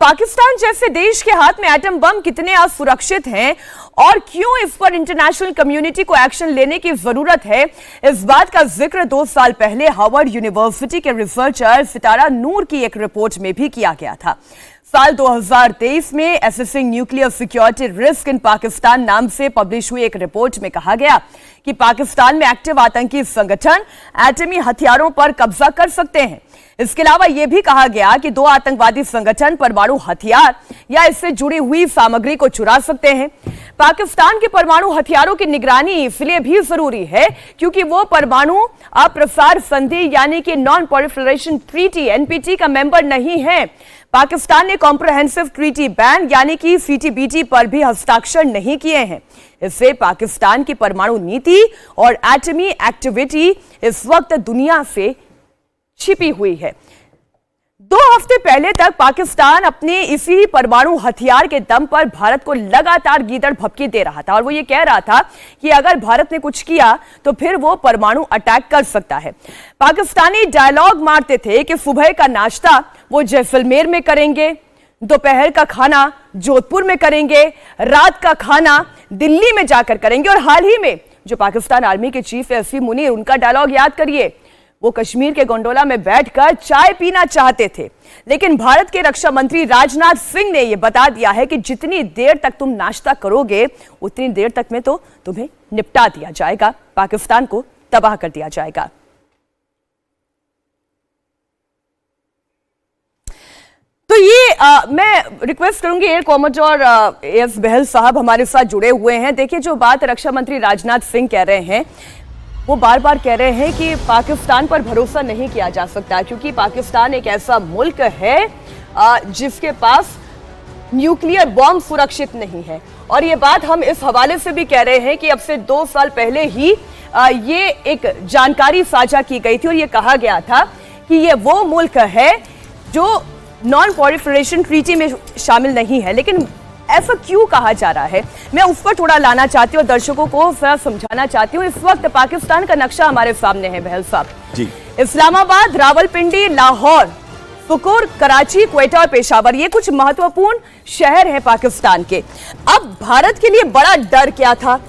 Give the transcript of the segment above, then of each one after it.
पाकिस्तान जैसे देश के हाथ में एटम बम कितने असुरक्षित हैं और क्यों इस पर इंटरनेशनल कम्युनिटी को एक्शन लेने की जरूरत है, इस बात का जिक्र 2 साल पहले हार्वर्ड यूनिवर्सिटी के रिसर्चर सितारा नूर की एक रिपोर्ट में भी किया गया था। साल 2023 में assessing nuclear security risk in Pakistan नाम से पब्लिश हुई एक रिपोर्ट में कहा गया कि पाकिस्तान में एक्टिव आतंकी संगठन एटमी हथियारों पर कब्जा कर सकते हैं। इसके अलावा यह भी कहा गया कि 2 आतंकवादी संगठन परमाणु हथियार या इससे जुड़ी हुई सामग्री को चुरा सकते हैं। पाकिस्तान के परमाणु हथियारों की निगरानी इसलिए भी जरूरी है क्योंकि वो परमाणु अप्रसार संधि यानी कि नॉन प्रोलिफरेशन ट्रीटी एनपीटी का मेंबर नहीं है। पाकिस्तान ने कॉम्प्रिहेंसिव ट्रीटी बैन यानी कि सीटीबीटी पर भी हस्ताक्षर नहीं किए हैं। इससे पाकिस्तान की परमाणु नीति और एटमी एक्टिविटी इस वक्त दुनिया से छिपी हुई है। 2 हफ्ते पहले तक पाकिस्तान अपने इसी परमाणु हथियार के दम पर भारत को लगातार गीदड़ भभकी दे रहा था और वो ये कह रहा था कि अगर भारत ने कुछ किया तो फिर वो परमाणु अटैक कर सकता है। पाकिस्तानी डायलॉग मारते थे कि सुबह का नाश्ता वो जैसलमेर में करेंगे, दोपहर का खाना जोधपुर में करेंगे, रात का खाना दिल्ली में जाकर करेंगे। और हाल ही में जो पाकिस्तान आर्मी के चीफ है असीम मुनीर, उनका डायलॉग याद करिए। वो कश्मीर के गोंडोला में बैठकर चाय पीना चाहते थे, लेकिन भारत के रक्षा मंत्री राजनाथ सिंह ने यह बता दिया है कि जितनी देर तक तुम नाश्ता करोगे उतनी देर तक में तो तुम्हें निपटा दिया जाएगा, पाकिस्तान को तबाह कर दिया जाएगा। तो ये मैं रिक्वेस्ट करूंगी एयर कॉमोडोर एस बहल साहब हमारे साथ जुड़े हुए हैं। देखिए, जो बात रक्षा मंत्री राजनाथ सिंह कह रहे हैं वो बार बार कह रहे हैं कि पाकिस्तान पर भरोसा नहीं किया जा सकता क्योंकि पाकिस्तान एक ऐसा मुल्क है जिसके पास न्यूक्लियर बॉम्ब सुरक्षित नहीं है। और ये बात हम इस हवाले से भी कह रहे हैं कि अब से 2 साल पहले ही ये एक जानकारी साझा की गई थी और ये कहा गया था कि ये वो मुल्क है जो नॉन प्रोलिफरेशन ट्रीटी में शामिल नहीं है। लेकिन ऐसा क्यों कहा जा रहा है, मैं उस पर थोड़ा लाना चाहती हूँ और दर्शकों को समझाना चाहती हूँ। इस वक्त पाकिस्तान का नक्शा हमारे सामने है बहल साहब जी। इस्लामाबाद, रावलपिंडी, लाहौर, फुकुर, कराची, क्वेटा और पेशावर, ये कुछ महत्वपूर्ण शहर हैं पाकिस्तान के। अब भारत के लिए बड़ा डर क्या था,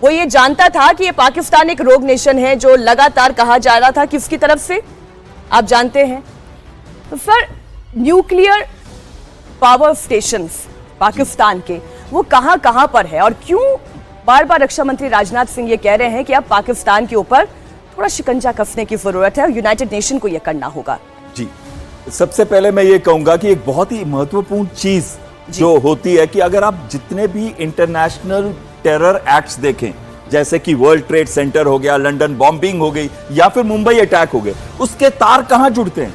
वो ये जानता था कि ये पाकिस्तान एक रोग नेशन है जो लगातार कहा जा रहा था किसकी तरफ से, आप जानते हैं। तो sir, nuclear power stations Pakistan के वो कहां कहां पर है और क्यों बार बार रक्षा मंत्री राजनाथ सिंह ये कह रहे हैं कि अब पाकिस्तान के ऊपर थोड़ा शिकंजा कसने की जरूरत है और यूनाइटेड नेशन को यह करना होगा। जी, सबसे पहले मैं ये कहूंगा कि एक बहुत ही महत्वपूर्ण चीज जो होती है कि अगर आप जितने भी इंटरनेशनल टेरर एक्ट्स देखें, जैसे कि वर्ल्ड ट्रेड सेंटर हो गया, लंदन बॉम्बिंग हो गई या फिर मुंबई अटैक हो गए, उसके तार कहां जुड़ते हैं?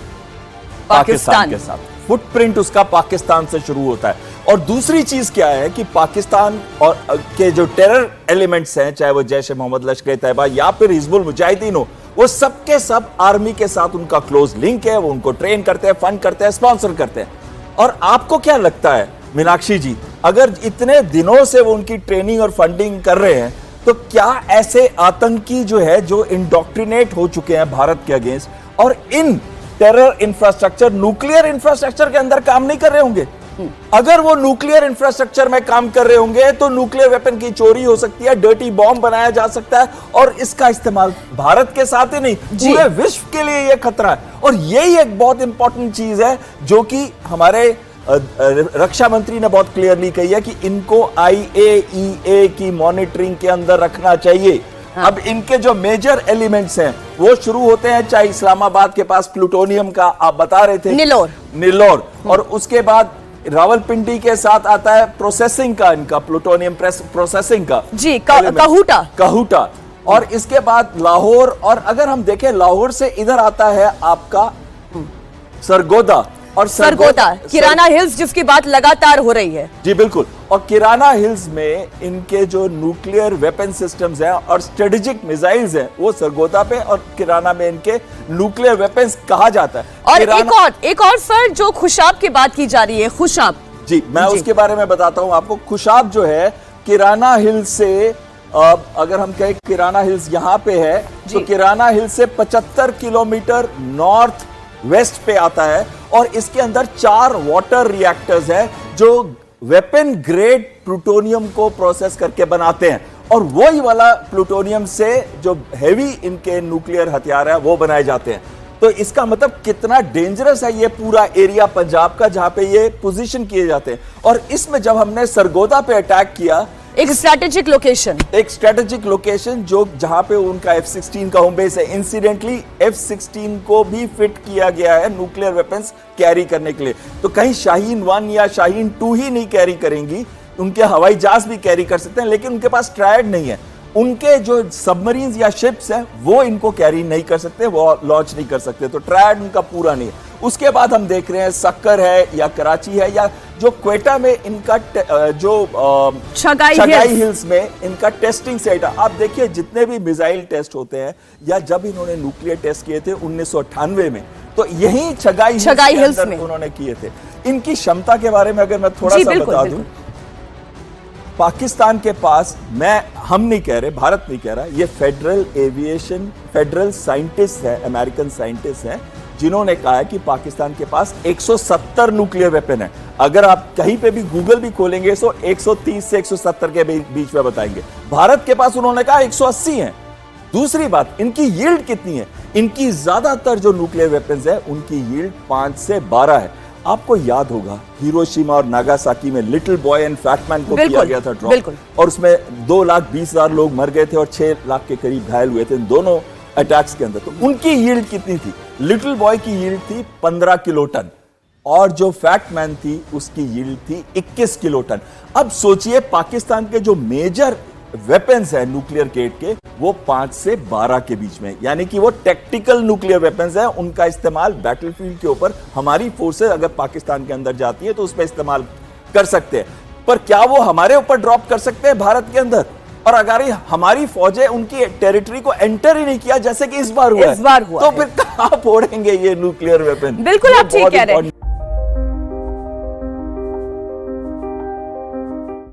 पाकिस्तान के साथ। फुटप्रिंट उसका पाकिस्तान से शुरू होता है। और दूसरी चीज क्या है कि पाकिस्तान और के जो टेरर एलिमेंट्स हैं, चाहे वो जैश ए मोहम्मद, लश्कर ए तैयबा या फिर हिजबुल मुजाहिदीन हो, वो सबके सब आर्मी के साथ उनका क्लोज लिंक है। वो उनको ट्रेन करते हैं, फंड करते हैं, स्पॉन्सर करते हैं। और आपको क्या लगता है मीनाक्षी जी, अगर इतने दिनों से वो उनकी ट्रेनिंग और फंडिंग कर रहे हैं तो क्या ऐसे आतंकी जो है जो इंडोक्ट्रिनेट हो चुके हैं भारत के अगेंस्ट और इन टेरर इंफ्रास्ट्रक्चर, न्यूक्लियर इंफ्रास्ट्रक्चर के अंदर काम नहीं कर रहे होंगे? अगर वो न्यूक्लियर इंफ्रास्ट्रक्चर में काम कर रहे होंगे तो न्यूक्लियर वेपन की चोरी हो सकती है, डर्टी बॉम्ब बनाया जा सकता है और इसका इस्तेमाल भारत के साथ ही नहीं पूरे विश्व के लिए यह खतरा है। और यही एक बहुत इंपॉर्टेंट चीज है जो कि हमारे रक्षा मंत्री ने बहुत क्लियरली कही है कि इनको IAEA की मॉनिटरिंग के अंदर रखना चाहिए। अब इनके जो मेजर एलिमेंट्स हैं वो शुरू होते हैं, चाहे इस्लामाबाद के पास प्लूटोनियम का आप बता रहे थे, नीलोर, और उसके बाद रावलपिंडी के साथ आता है प्रोसेसिंग का, इनका प्लूटोनियम प्रोसेसिंग का जी, कहूटा। और इसके बाद लाहौर, और अगर हम देखें लाहौर से इधर आता है आपका सरगोदा और सरगोदा किराना हिल्स, जिसकी बात लगातार हो रही है। जी बिल्कुल। और किराना हिल्स में इनके जो न्यूक्लियर वेपन सिस्टम्स हैं और स्ट्रेटेजिक मिसाइल्स हैं वो सरगोदा पे और किराना में इनके न्यूक्लियर वेपन्स कहा जाता है। और एक और सर, जो खुशाब की बात की जा रही है, खुशाब जी, मैं उसके बारे में बताता हूं आपको। खुशाब जो है किराना हिल्स से, अगर हम कहें किराना हिल्स यहाँ पे है तो किराना हिल्स से 75 किलोमीटर नॉर्थ वेस्ट पे आता है और इसके अंदर 4 वाटर रिएक्टर्स है जो वेपन ग्रेड प्लूटोनियम को प्रोसेस करके बनाते हैं और वही वाला प्लूटोनियम से जो हेवी इनके न्यूक्लियर हथियार है वो बनाए जाते हैं। तो इसका मतलब कितना डेंजरस है ये पूरा एरिया पंजाब का जहां पे ये पोजीशन किए जाते हैं। और इसमें जब हमने सरगोदा पे अटैक किया, एक स्ट्रेटेजिक लोकेशन जो जहां पे उनका F-16 का होम बेस है, इंसिडेंटली F-16 को भी फिट किया गया है न्यूक्लियर वेपन्स कैरी करने के लिए। तो कहीं शाहीन 1 या शाहीन 2 ही नहीं कैरी करेंगी, उनके हवाई जहाज भी कैरी कर सकते हैं, लेकिन उनके पास ट्रायड नहीं है। उनके जो सबमरीन्स या शिप्स हैं वो इनको कैरी नहीं कर सकते, वो लॉन्च नहीं कर सकते, तो ट्रायड उनका पूरा नहीं है। उसके बाद हम देख रहे हैं सक्कर है या कराची है या जो क्वेटा में इनका जो छगाई हिल्स में इनका टेस्टिंग सेट है। आप देखिए जितने भी मिसाइल टेस्ट होते हैं या जब इन्होंने न्यूक्लियर टेस्ट किए थे 1998 में, तो यही छगाई हिल्स में उन्होंने किए थे। इनकी क्षमता के बारे में अगर मैं थोड़ा सा बता दूं, पाकिस्तान के पास, हम नहीं कह रहे, भारत नहीं कह रहा, ये फेडरल साइंटिस्ट है, अमेरिकन साइंटिस्ट हैं, जिन्होंने कहा है कि पाकिस्तान के पास 170 न्यूक्लियर वेपन है। अगर आप कहीं पे भी गूगल भी खोलेंगे तो 130 से 170 के बीच में बताएंगे। भारत के पास उन्होंने कहा 180 है। दूसरी बात, इनकी यील्ड कितनी है? इनकी ज्यादातर जो न्यूक्लियर वेपन्स है उनकी यील्ड 5 से 12 है। आपको याद होगा हिरोशिमा और नागासाकी में little boy and fat man को किया गया था ड्रॉप, और उसमें 2,20,000 लोग मर गए थे और 6 लाख के करीब घायल हुए थे इन दोनों अटैक्स के अंदर। तो उनकी यील्ड कितनी थी? लिटिल बॉय की यील्ड थी 15 किलोटन और जो फैट मैन थी उसकी यील्ड थी 21 किलोटन। अब सोचिए पाकिस्तान के जो मेजर वेपन्स है न्यूक्लियर ग्रेड के, वो 5 से 12 के बीच में, यानी कि वो टैक्टिकल न्यूक्लियर वेपन्स है। उनका इस्तेमाल बैटलफील्ड के ऊपर हमारी फोर्सेस अगर पाकिस्तान के अंदर जाती है तो उस पर इस्तेमाल कर सकते हैं। पर क्या वो हमारे ऊपर ड्रॉप कर सकते हैं भारत के अंदर? और अगर हमारी फौजें उनकी टेरिटरी को एंटर ही नहीं किया जैसे कि इस बार हुआ, तो फिर कहां फोड़ेंगे ये न्यूक्लियर वेपन? बिल्कुल आप ठीक कह रहे हैं।